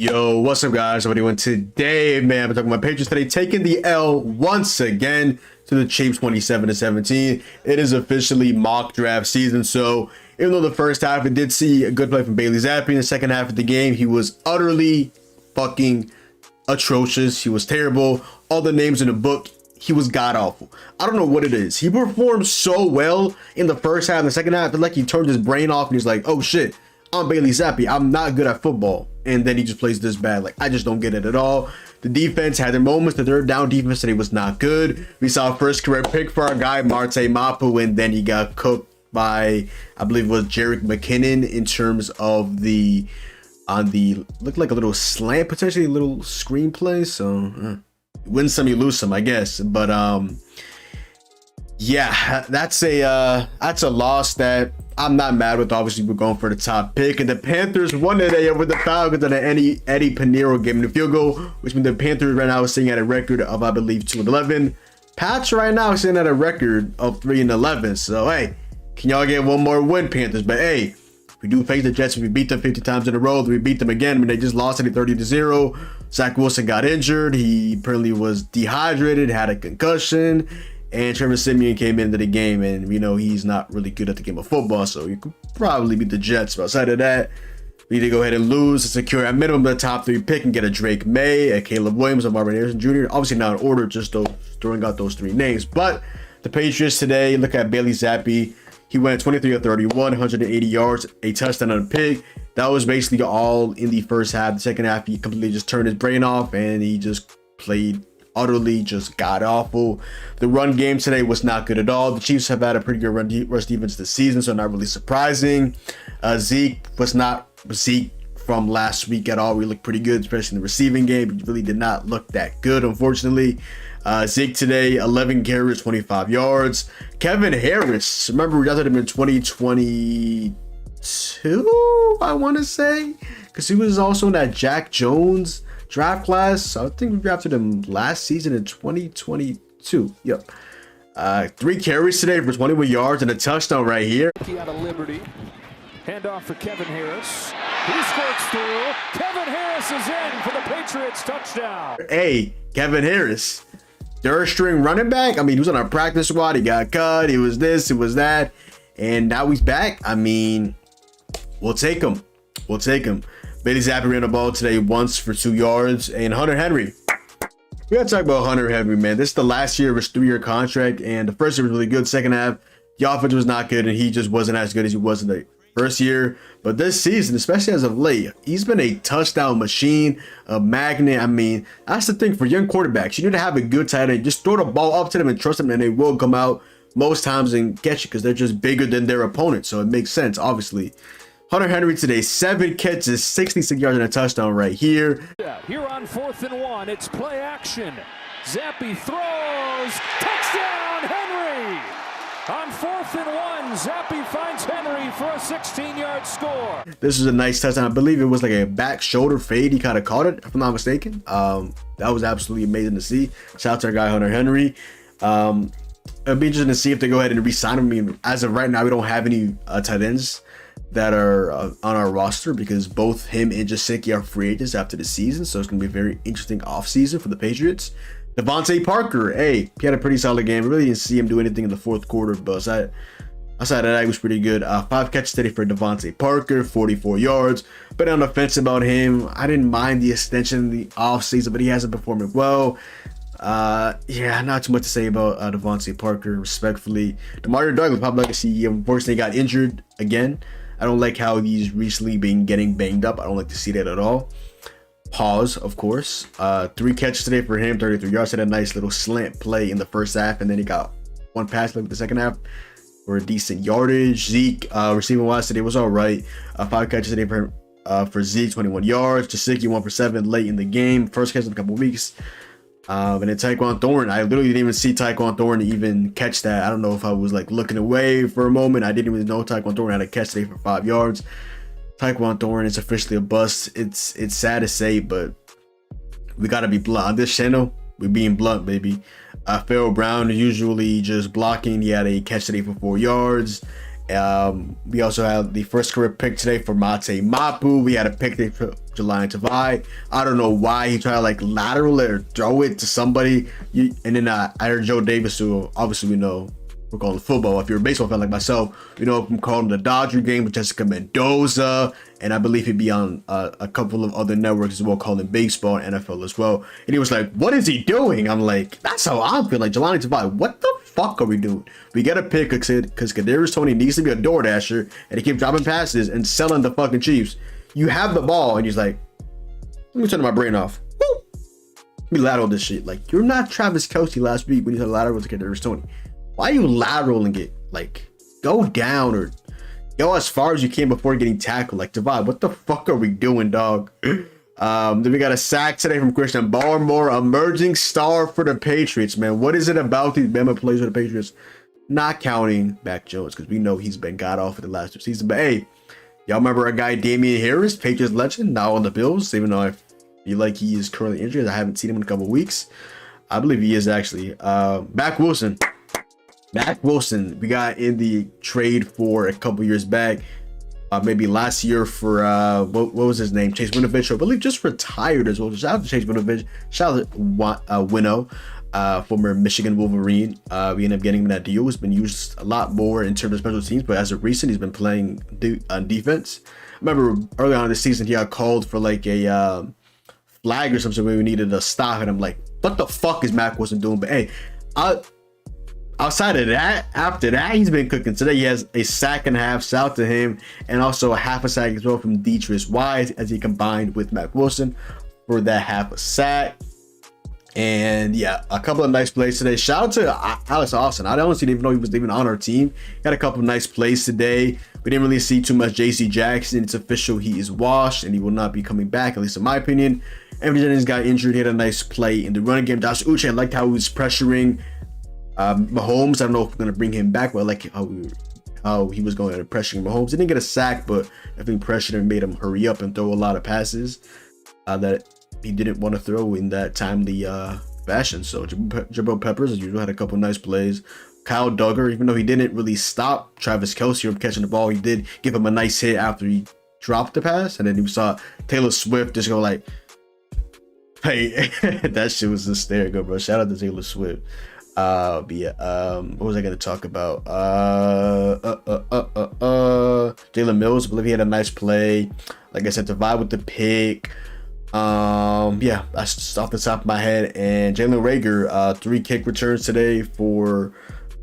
Yo, what's up, guys? How are you doing today, man? I'm talking about Patriots today, taking the L once again to the Chiefs, 27-17. It is officially mock draft season, so even though the first half it did see a good play from Bailey Zappi, in the second half of the game he was utterly fucking atrocious. He was terrible. All the names in the book, he was god awful. I don't know what it is. He performed so well in the first half. In the second half, I feel like he turned his brain off and he's like, oh shit, I'm Bailey Zappi, I'm not good at football. And then he just plays this bad. Like, I just don't get it at all. The defense had their moments. The third down defense today was not good. We saw a first career pick for our guy Marte Mapu, and then he got cooked by, I believe it was Jerick McKinnon, in terms of the looked like a little slant, potentially a little screenplay. So win some, you lose some, I guess. But yeah, that's a loss that I'm not mad with. Obviously, we're going for the top pick, and the Panthers won today over the Falcons on an Eddie Pinheiro game in the field goal, which means the Panthers right now is sitting at a record of, I believe, 2-11. Pats right now is sitting at a record of 3-11. So hey, can y'all get one more win, Panthers? But hey, we do face the Jets. We beat them 50 times in a row. We beat them again. I mean, they just lost it 30-0. Zach Wilson got injured. He apparently was dehydrated, had a concussion. And Trevor Siemian came into the game, and we know he's not really good at the game of football, so you could probably beat the Jets. But outside of that, we need to go ahead and lose to secure at minimum the top 3 pick and get a Drake May, a Caleb Williams, a Marvin Harrison Jr. Obviously not in order, just throwing out those 3 names. But the Patriots today, look at Bailey Zappi. He went 23 of 31, 180 yards, a touchdown and a pick. That was basically all in the first half. The second half, he completely just turned his brain off, and he just played utterly just god awful. The run game today was not good at all. The Chiefs have had a pretty good rush defense this season, so not really surprising. Zeke was not Zeke from last week at all. We looked pretty good, especially in the receiving game. He really did not look that good, unfortunately. Zeke today, 11 carries, 25 yards. Kevin Harris, remember we drafted him in 2022, I want to say, because he was also in that Jack Jones draft class. I think we drafted him last season in 2022. Yep. 3 carries today for 21 yards and a touchdown right here. Out of Liberty. Handoff for Kevin Harris. He squirts through. Kevin Harris is in for the Patriots touchdown. Hey, Kevin Harris, third string running back. I mean, he was on our practice squad. He got cut. He was this, it was that. And now he's back. I mean, we'll take him. We'll take him. Bailey Zappi ran the ball today once for 2 yards. And Hunter Henry. We got to talk about Hunter Henry, man. This is the last year of his 3-year contract. And the first year was really good. Second half, the offense was not good. And he just wasn't as good as he was in the first year. But this season, especially as of late, he's been a touchdown machine, a magnet. I mean, that's the thing for young quarterbacks. You need to have a good tight end. Just throw the ball up to them and trust them, and they will come out most times and get you because they're just bigger than their opponent. So it makes sense, obviously. Hunter Henry today, 7 catches, 66 yards and a touchdown right here. Here on 4th and 1, it's play action. Zappi throws, touchdown Henry! On 4th and 1, Zappi finds Henry for a 16-yard score. This was a nice touchdown. I believe it was like a back shoulder fade. He kind of caught it, if I'm not mistaken. That was absolutely amazing to see. Shout out to our guy Hunter Henry. It'll be interesting to see if they go ahead and re-sign him. I mean, as of right now, we don't have any tight ends that are on our roster because both him and Gesicki are free agents after the season. So it's going to be a very interesting offseason for the Patriots. Devontae Parker, hey, he had a pretty solid game. I really didn't see him do anything in the fourth quarter, but outside of that, he was pretty good. 5 catches today for Devontae Parker, 44 yards. But on the fence about him, I didn't mind the extension in the offseason, but he hasn't performed well. Yeah, not too much to say about Devontae Parker, respectfully. Demario Douglas, probably like to see, he unfortunately got injured again. I don't like how he's recently been getting banged up. I don't like to see that at all. Pause, of course. 3 catches today for him, 33 yards. Had a nice little slant play in the first half, and then he got 1 pass play in the second half for a decent yardage. Zeke, receiving wise today was all right. 5 catches today for Zeke, 21 yards. Gesicki 1 for 7 late in the game. First catch in a couple of weeks. And then Tyquan Thornton, I literally didn't even see Tyquan Thornton even catch that. I don't know if I was like looking away for a moment. I didn't even know Tyquan Thornton had a catch today for 5 yards. Tyquan Thornton is officially a bust. It's sad to say, but we got to be blunt. On this channel, we're being blunt, baby. Pharaoh Brown is usually just blocking. He had a catch today for 4 yards. We also have the first career pick today for Mate Mapu. We had a pick today for Jelani Tavai. I don't know why he tried to like lateral it or throw it to somebody. And then I heard Joe Davis, who obviously we know we're calling football. If you're a baseball fan like myself, you know I'm calling the Dodger game with Jessica Mendoza, and I believe he'd be on a couple of other networks as well, calling baseball and NFL as well. And he was like, "What is he doing?" I'm like, "That's how I'm feeling." Like Jelani Tavai, what the fuck are we doing? We got to pick because Kadarius Toney needs to be a door dasher, and he keeps dropping passes and selling the fucking Chiefs. You have the ball, and he's like, "Let me turn my brain off. Woo! Let me lateral this shit." Like, you're not Travis Kelce last week when you had lateral to Kadarius Toney. Why are you lateraling it? Like, go down or go as far as you can before getting tackled. Like, Tavai, what the fuck are we doing, dog? Then we got a sack today from Christian Barmore, emerging star for the Patriots, man. What is it about these Bama plays for the Patriots? Not counting Mac Jones, because we know he's been god awful the last 2 seasons. But hey, y'all remember a guy, Damian Harris, Patriots legend, now on the Bills, even though I feel like he is currently injured. I haven't seen him in a couple of weeks. I believe he is actually. Mac Wilson, we got in the trade for a couple years back, maybe last year for what was his name, Chase Winovich, I believe just retired as well. Shout out to Chase Winovich, shout out to Wino, former Michigan Wolverine. We ended up getting him in that deal. He's been used a lot more in terms of special teams, but as of recent, he's been playing on defense. I remember early on in the season, he got called for like a flag or something where we needed a stop, and I'm like, what the fuck is Mac Wilson doing? But hey, outside of that, after that, he's been cooking. Today, he has a sack and a half, shout to him, and also a half a sack as well from Deatrice Wise as he combined with Mac Wilson for that half a sack. And yeah, a couple of nice plays today. Shout out to Alex Austin. I honestly didn't even know he was even on our team. He had a couple of nice plays today. We didn't really see too much JC Jackson. It's official, he is washed and he will not be coming back, at least in my opinion. Anthony Jennings got injured. He had a nice play in the running game. Josh Uche, I liked how he was pressuring Mahomes. I don't know if we're going to bring him back, but I like how he was going and pressuring Mahomes. He didn't get a sack, but I think pressured and made him hurry up and throw a lot of passes that he didn't want to throw in that timely fashion. So Jabril Peppers, as usual, had a couple nice plays. Kyle Duggar, even though he didn't really stop Travis Kelce from catching the ball, he did give him a nice hit after he dropped the pass. And then you saw Taylor Swift just go like, hey, that shit was hysterical, bro. Shout out to Taylor Swift. But yeah, what was I gonna talk about? Jalen Mills, I believe he had a nice play. Like I said, to vibe with the pick. Yeah, that's just off the top of my head. And Jalen Reagor, 3 kick returns today for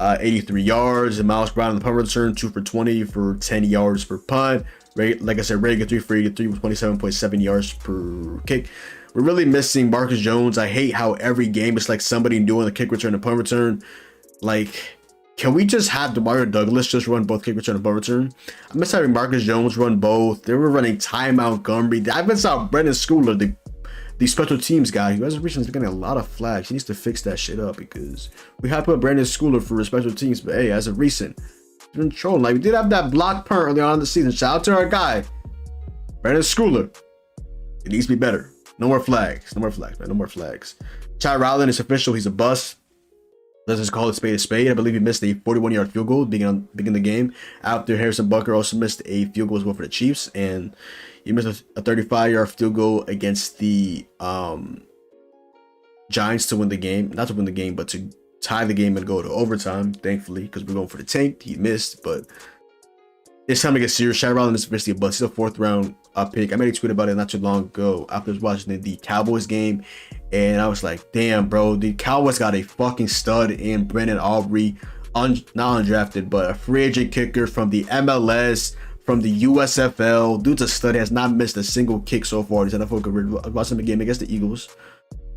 83 yards. And Miles Brown on the punt return, 2 for 20 for 10 yards per punt. Like I said, Reagor 3 for 83 with 27.7 yards per kick. We're really missing Marcus Jones. I hate how every game it's like somebody doing the kick return and punt return. Like, can we just have Demario Douglas just run both kick return and punt return? I miss having Marcus Jones run both. They were running Ty Montgomery. I even saw Brendan Schooler, the special teams guy, who has recently been getting a lot of flags. He needs to fix that shit up because we had to put Brendan Schooler for special teams. But hey, as of recent, he's been trolling. Like, we did have that block punt early on in the season. Shout out to our guy, Brendan Schooler. It needs to be better. No more flags. No more flags, man. No more flags. Ty Rowland is official. He's a bust. Let's just call it spade a spade. I believe he missed a 41-yard field goal beginning the game. After Harrison Butker also missed a field goal as well for the Chiefs. And he missed a 35-yard field goal against the Giants to win the game. Not to win the game, but to tie the game and go to overtime, thankfully, because we're going for the tank. He missed, but it's time to get serious. Ty Rowland is officially a bust. He's a 4th-round pick. I made a tweet about it not too long ago after I was watching the Cowboys game, and I was like, damn, bro, the Cowboys got a fucking stud in Brendan Aubrey, not undrafted, but a free agent kicker from the MLS, from the USFL. Dude's a stud. He has not missed a single kick so far in his NFL career. I watched him a game against the Eagles.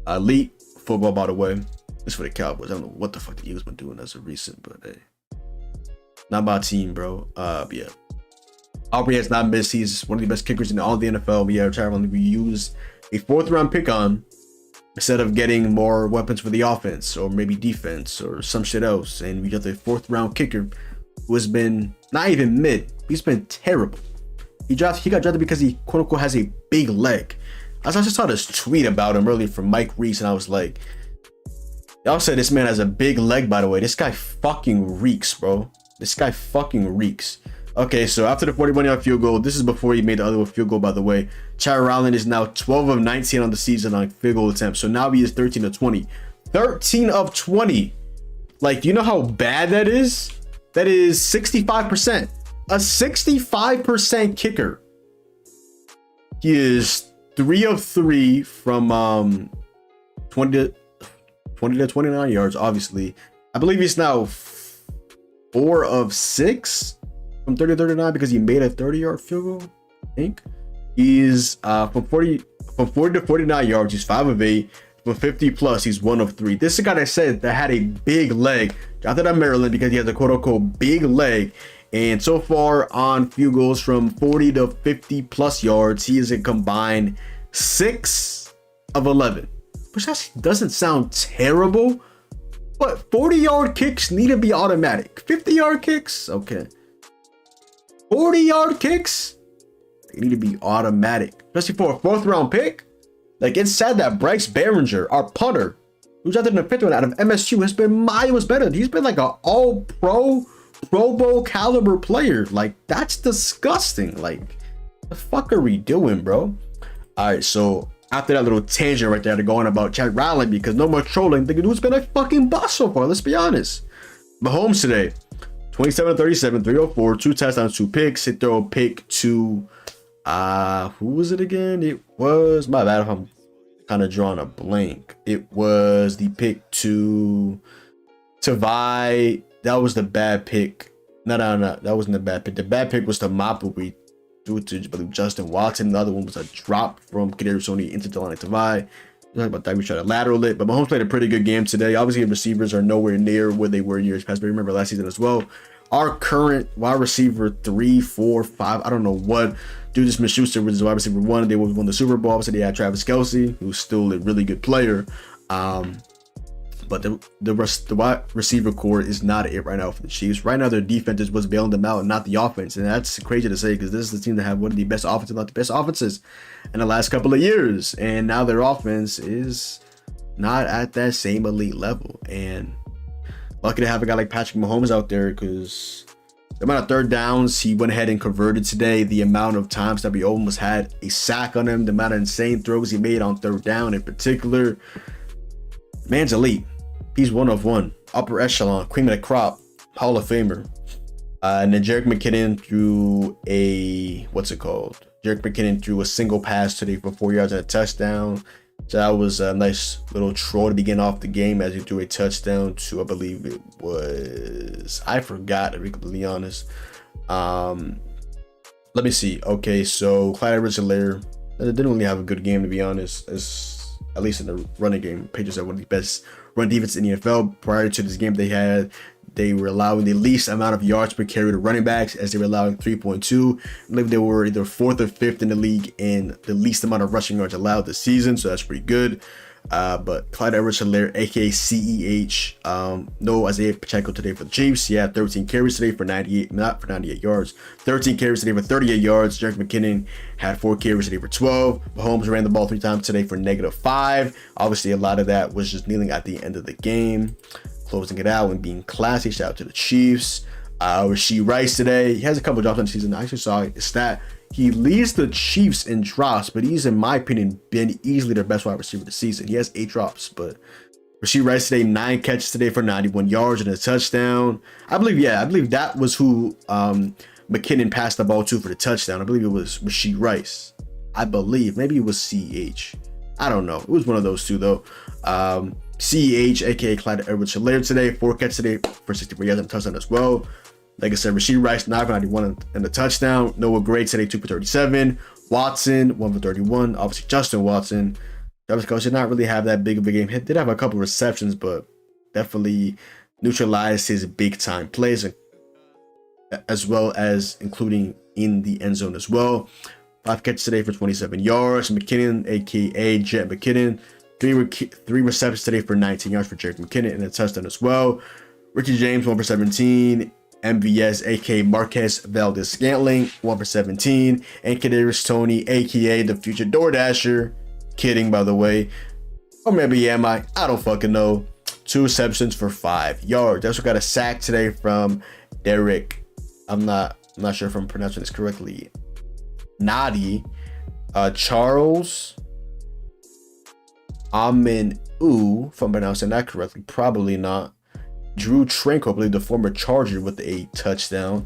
Elite football, by the way. It's for the Cowboys. I don't know what the fuck the Eagles been doing as of recent, but hey, not my team, bro. Yeah. Aubrey has not missed. He's one of the best kickers in all the NFL. We are trying to use a 4th-round pick on instead of getting more weapons for the offense or maybe defense or some shit else. And we got the 4th-round kicker who has been not even mid. He's been terrible. He got drafted because he quote unquote has a big leg. I just saw this tweet about him earlier from Mike Reese, and I was like, y'all said this man has a big leg, by the way. This guy fucking reeks, bro. This guy fucking reeks. Okay, so after the 41-yard field goal, this is before he made the other field goal, by the way. Chad Ryland is now 12 of 19 on the season on field goal attempts. So now he is 13 of 20. 13 of 20. Like, you know how bad that is? That is 65%. A 65% kicker. He is 3 of 3 from 20 to 29 yards, obviously. I believe he's now 4 of 6 from 30 to 39 because he made a 30-yard field goal, I think. He's from 40 to 49 yards, he's 5 of 8. From 50 plus, he's 1 of 3. This is a guy that said that had a big leg. Drafted at Maryland because he has a quote-unquote big leg. And so far on field goals from 40 to 50 plus yards, he is a combined 6 of 11. Which actually doesn't sound terrible. But 40-yard kicks need to be automatic. 50-yard kicks, okay. 40-yard kicks, they need to be automatic. Especially for a 4th-round pick. Like, it's sad that Bryce Behringer, our punter, who's out there in the 5th round out of MSU, has been miles better. He's been like an all-pro, Pro Bowl caliber player. Like, that's disgusting. Like, the fuck are we doing, bro? All right, so after that little tangent right there to go on about Chad Ryland, because no more trolling, the dude's been a fucking bust so far. Let's be honest. Mahomes today, 27-37, 304, 2 touchdowns, 2 picks. He throw a pick to, who was it again? It was, my bad if I'm kind of drawing a blank. It was the pick to Vi. That was the bad pick. No, that wasn't the bad pick. The bad pick was the mop where we threw it to, I believe, Justin Watson. The other one was a drop from Kadarius Toney into the line to Vi. Talking about that, we tried to lateral it, but Mahomes played a pretty good game today. Obviously, the receivers are nowhere near where they were years past, but remember last season as well. Our current wide receiver 3, 4, 5, I don't know what. Dude, Smith-Schuster was wide receiver 1. They won the Super Bowl. Obviously, they had Travis Kelce, who's still a really good player. But the wide receiver core is not it right now for the Chiefs. Right now, their defense is what's bailing them out and not the offense. And that's crazy to say because this is the team that have one of the best offenses, not the best offenses in the last couple of years. And now their offense is not at that same elite level. And lucky to have a guy like Patrick Mahomes out there because the amount of 3rd downs he went ahead and converted today, the amount of times that we almost had a sack on him, the amount of insane throws he made on 3rd down in particular. Man's elite. He's 1 of 1, upper echelon, cream of the crop, Hall of Famer. And then Jerick McKinnon threw Jerick McKinnon threw a single pass today for 4 yards and a touchdown. So that was a nice little troll to begin off the game as he threw a touchdown to, I believe it was, I forgot to be completely honest. Let me see. Okay, so Clyde Edwards-Helaire didn't really have a good game to be honest. At least in the running game, Patriots had one of the best run defense in the NFL. Prior to this game, they were allowing the least amount of yards per carry to running backs, as they were allowing 3.2. I believe they were either 4th or 5th in the league in the least amount of rushing yards allowed this season, so that's pretty good. But Clyde Edwards-Helaire, aka CEH, no Isaiah Pacheco today for the Chiefs. He had 13 carries today for 98 yards. 13 carries today for 38 yards. Jerick McKinnon had 4 carries today for 12. Mahomes ran the ball 3 times today for -5. Obviously, a lot of that was just kneeling at the end of the game, closing it out and being classy. Shout out to the Chiefs. Rashee Rice today, he has a couple drops on the season. I actually saw a stat. He leads the Chiefs in drops, but he's, in my opinion, been easily their best wide receiver this season. He has 8 drops, but Rashee Rice today, 9 catches today for 91 yards and a touchdown. I believe that was who McKinnon passed the ball to for the touchdown. I believe it was Rashee Rice. I believe. Maybe it was CEH. I don't know. It was one of those two, though. CEH, aka Clyde Edwards-Helaire today, 4 catches today for 64 yards and a touchdown as well. Like I said, Rashee Rice, 9 for 91 and a touchdown. Noah Gray today, 2 for 37. Watson, 1 for 31. Obviously, Justin Watson. Travis Kelce did not really have that big of a game. He did have a couple receptions, but definitely neutralized his big-time plays, as well as including in the end zone as well. 5 catches today for 27 yards. McKinnon, a.k.a. Jet McKinnon, 3 receptions today for 19 yards for Jerick McKinnon and a touchdown as well. Richie James, 1 for 17. MVS, aka Marquez Valdez-Scantling, 1 for 17. And Kadarius Toney, aka the future DoorDasher. Kidding, by the way. Or maybe am I? I don't fucking know. 2 receptions for 5 yards. They also got a sack today from Derek, I'm not sure if I'm pronouncing this correctly, Nadi, Charles Amin if I'm pronouncing that correctly, probably not. Drew Tranquil, I believe the former Charger, with a touchdown,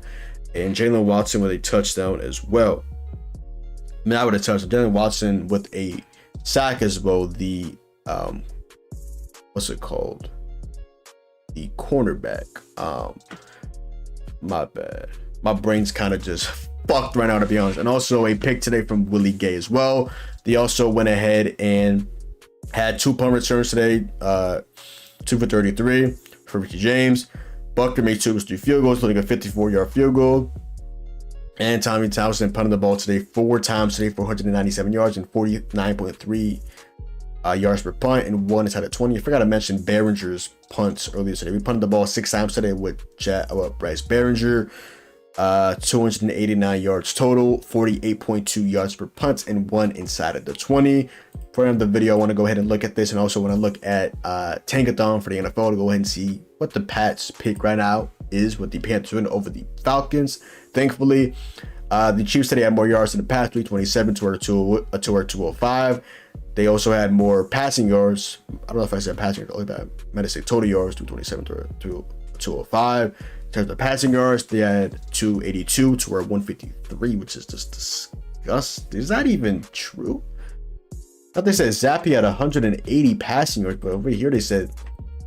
and Jalen Watson with a touchdown as well. Not with a touchdown, Jalen Watson with a sack as well. The what's it called? The cornerback. My bad. My brain's kind of just fucked right now, to be honest. And also a pick today from Willie Gay as well. They also went ahead and had 2 punt returns today. 2 for 33 for Ricky James. Buckner made 2 3 field goals, including a 54-yard field goal. And Tommy Townsend punted the ball today 4 times today for 197 yards and 49.3 yards per punt, and 1 inside of 20. I forgot to mention Behringer's punts earlier today. We punted the ball 6 times today with Bryce Behringer. 289 yards total, 48.2 yards per punt, and 1 inside of the 20. For the end of the video, I want to go ahead and look at this, and also want to look at Tankathon for the NFL to go ahead and see what the Pats pick right now is with the Panthers win over the Falcons. Thankfully, the Chiefs today had more yards than the Pats, 327 to our 205. They also had more passing yards. I don't know if I said passing yards, I might have said total yards, 227 to 205. In terms of passing yards, they had 282 to our 153, which is just disgusting. Is that even true? I thought they said Zappy had 180 passing yards, but over here they said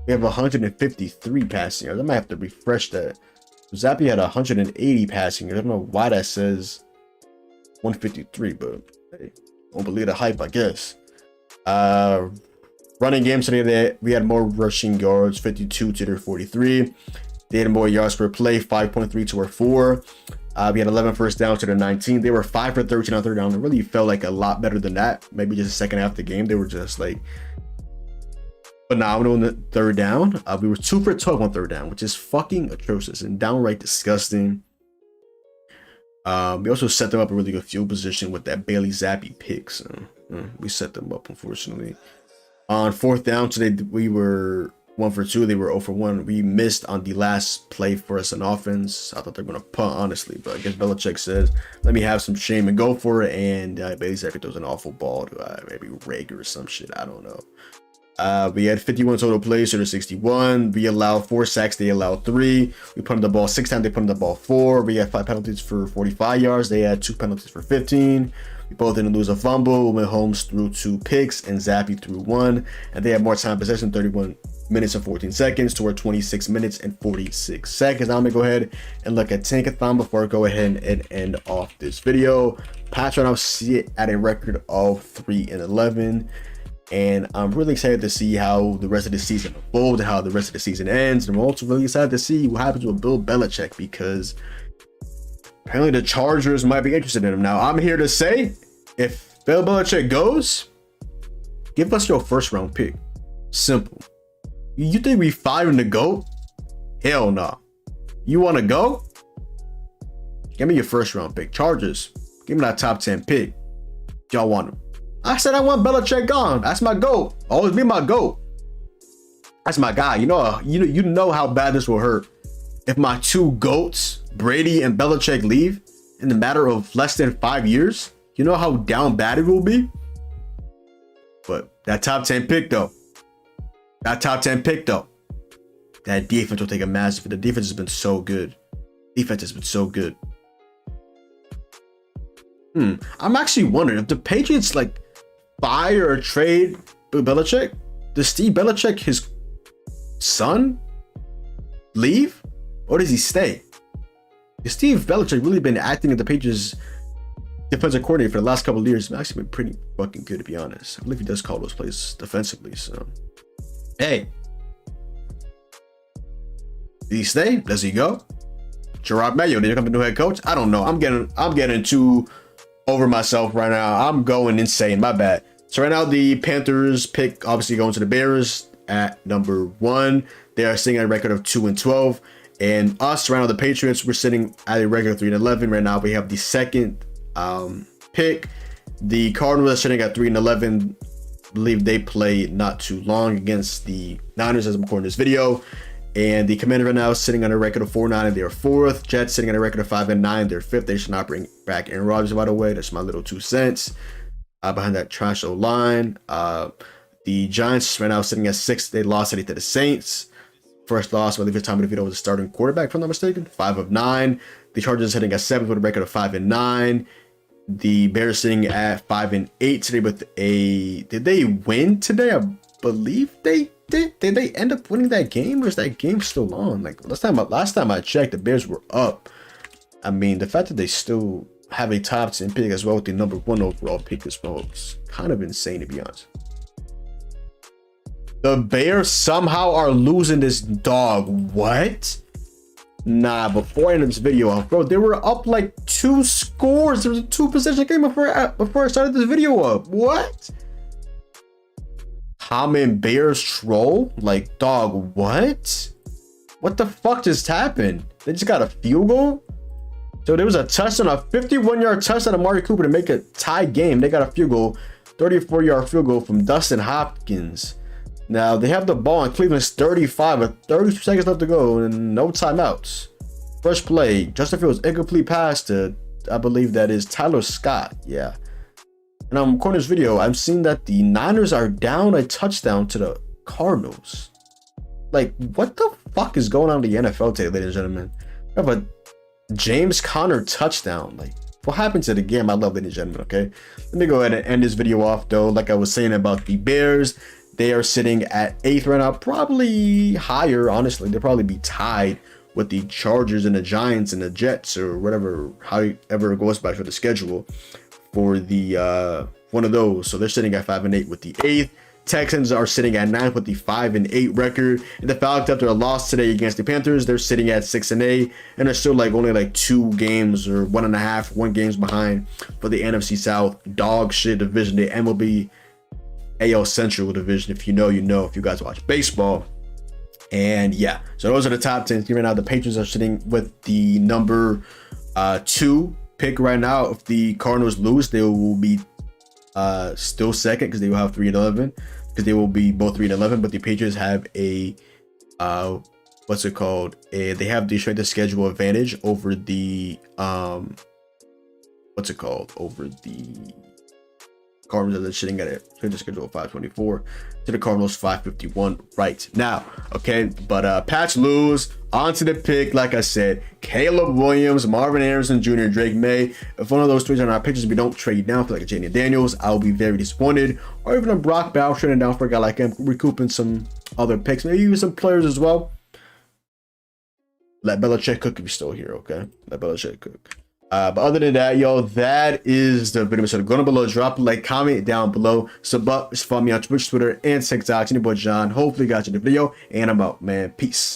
we have 153 passing yards. I might have to refresh that. Zappy had 180 passing yards. I don't know why that says 153, but hey, don't believe the hype, I guess. Running game today, we had more rushing yards, 52 to their 43. They had more yards per play, 5.3 to our 4. We had 11 first downs to their 19. They were 5 for 13 on third down. It really felt like a lot better than that. Maybe just the second half of the game, they were just like phenomenal in the third down. We were 2 for 12 on third down, which is fucking atrocious and downright disgusting. We also set them up a really good field position with that Bailey Zappi pick. So we set them up, unfortunately. On fourth down today, we were 1 for 2. They were 0 for 1. We missed on the last play for us on offense. I thought they were going to punt, honestly. But I guess Belichick says, let me have some shame and go for it. And Bailey Zappi throws an awful ball to maybe Rager or some shit. I don't know. We had 51 total plays to the 61. We allowed 4 sacks. They allowed 3. We punted the ball 6 times. They punted the ball 4. We had 5 penalties for 45 yards. They had 2 penalties for 15. We both didn't lose a fumble. We went Holmes threw 2 picks and Zappy threw 1. And they had more time possession, 31 minutes and 14 seconds to our 26 minutes and 46 seconds. Now I'm going to go ahead and look at Tankathon before I go ahead and end off this video. Pats right now sit at a record of 3-11. And I'm really excited to see how the rest of the season unfolds and how the rest of the season ends. And I'm also really excited to see what happens with Bill Belichick, because apparently the Chargers might be interested in him. Now, I'm here to say, if Bill Belichick goes, give us your first round pick. Simple. You think we firing the GOAT? Hell no. You want to go? Give me your first round pick. Chargers, give me that top 10 pick. Y'all want him. I said I want Belichick gone. That's my GOAT. Always be my GOAT. That's my guy. You know how bad this will hurt if my 2 GOATs, Brady and Belichick, leave in the matter of less than 5 years. You know how down bad it will be. But that top 10 pick though. That defense will take a massive. The defense has been so good. I'm actually wondering if the Patriots fire or trade Bill Belichick, does Steve Belichick, his son, leave, or does he stay? Because Steve Belichick really been acting at the Patriots defensive coordinator for the last couple of years. It's actually been pretty fucking good, to be honest. I believe he does call those plays defensively. So, hey, did he stay? Does he go? Gerard Mayo, did he become the new head coach? I don't know. I'm getting too over myself right now. I'm going insane. My bad. So right now the Panthers pick obviously going to the Bears at number 1. They are sitting at a record of 2-12. And us right now, the Patriots, we're sitting at a record of 3-11. Right now we have the second pick. The Cardinals are sitting at 3-11. I believe they play not too long against the Niners as I'm recording this video. And the Commanders right now is sitting on a record of 4-9 and they're 4th. Jets sitting on a record of 5-9, they're 5th. They should not bring back Aaron Rodgers, by the way. That's my little 2 cents. Behind that trash O-line. The Giants right now sitting at 6th. They lost today to the Saints. First loss, I believe, Tommy DeVito was the starting quarterback, if I'm not mistaken. 5 of 9. The Chargers sitting at 7th with a record of 5-9. The Bears sitting at 5-8 today with a... Did they win today? I believe they did they end up winning that game, or is that game still on? Like last time I checked, the Bears were up. I mean, the fact that they still have a top 10 pick as well with the number 1 overall pick as well is kind of insane, to be honest. The Bears somehow are losing this dog. What? Nah, before I end this video off, bro, they were up like 2 scores. There was a 2-possession game before I started this video up. What? Common Bears troll? Like, dog, what? What the fuck just happened? They just got a field goal? So there was a touchdown, a 51-yard touchdown of Amari Cooper to make a tie game. They got a field goal, 34-yard field goal from Dustin Hopkins. Now, they have the ball in Cleveland's 35 with 32 seconds left to go and no timeouts. First play, Justin Fields incomplete pass to, I believe that is Tyler Scott. Yeah. And I'm recording this video. I'm seeing that the Niners are down a touchdown to the Cardinals. Like, what the fuck is going on in the NFL today, ladies and gentlemen? We have a James Conner touchdown. Like, what happened to the game? I love, ladies and gentlemen, okay? Let me go ahead and end this video off, though. Like I was saying about the Bears, they are sitting at 8th right now. Probably higher, honestly. They'll probably be tied with the Chargers and the Giants and the Jets, or whatever, however it goes by for the schedule for the one of those. So they're sitting at 5-8 with the 8th. Texans are sitting at 9th with the 5-8 record. And the Falcons, after a loss today against the Panthers, they're sitting at 6-8, and they're still like only like 2 games or 1 games behind for the NFC South dog shit division, the MLB AL Central division. If you know, you know. If you guys watch baseball. And yeah, so those are the top 10 right now. The Patriots are sitting with the number 2 pick right now. If the Cardinals lose, they will be still second because they will have 3-11, because they will be both 3-11. But the Patriots have a what's it called? They have the strength of schedule advantage over the what's it called? Over the Cardinals that are sitting at a strength of schedule of 524 to the Cardinals 551 right now. Okay, but Pats lose. On to the pick, like I said, Caleb Williams, Marvin Harrison Jr., Drake May. If one of those 3 are our pictures, we don't trade down for like a Jalen Daniels, I'll be very disappointed. Or even a Brock Bowers trading down for a guy like him, recouping some other picks, maybe even some players as well. Let Belichick cook if you're still here, okay? Let Belichick cook. But other than that, yo, that is the video. So go down below, drop a like, comment down below, follow me on Twitch, Twitter, and TikTok. It's your boy John. Hopefully you guys enjoyed the video, and I'm out, man. Peace.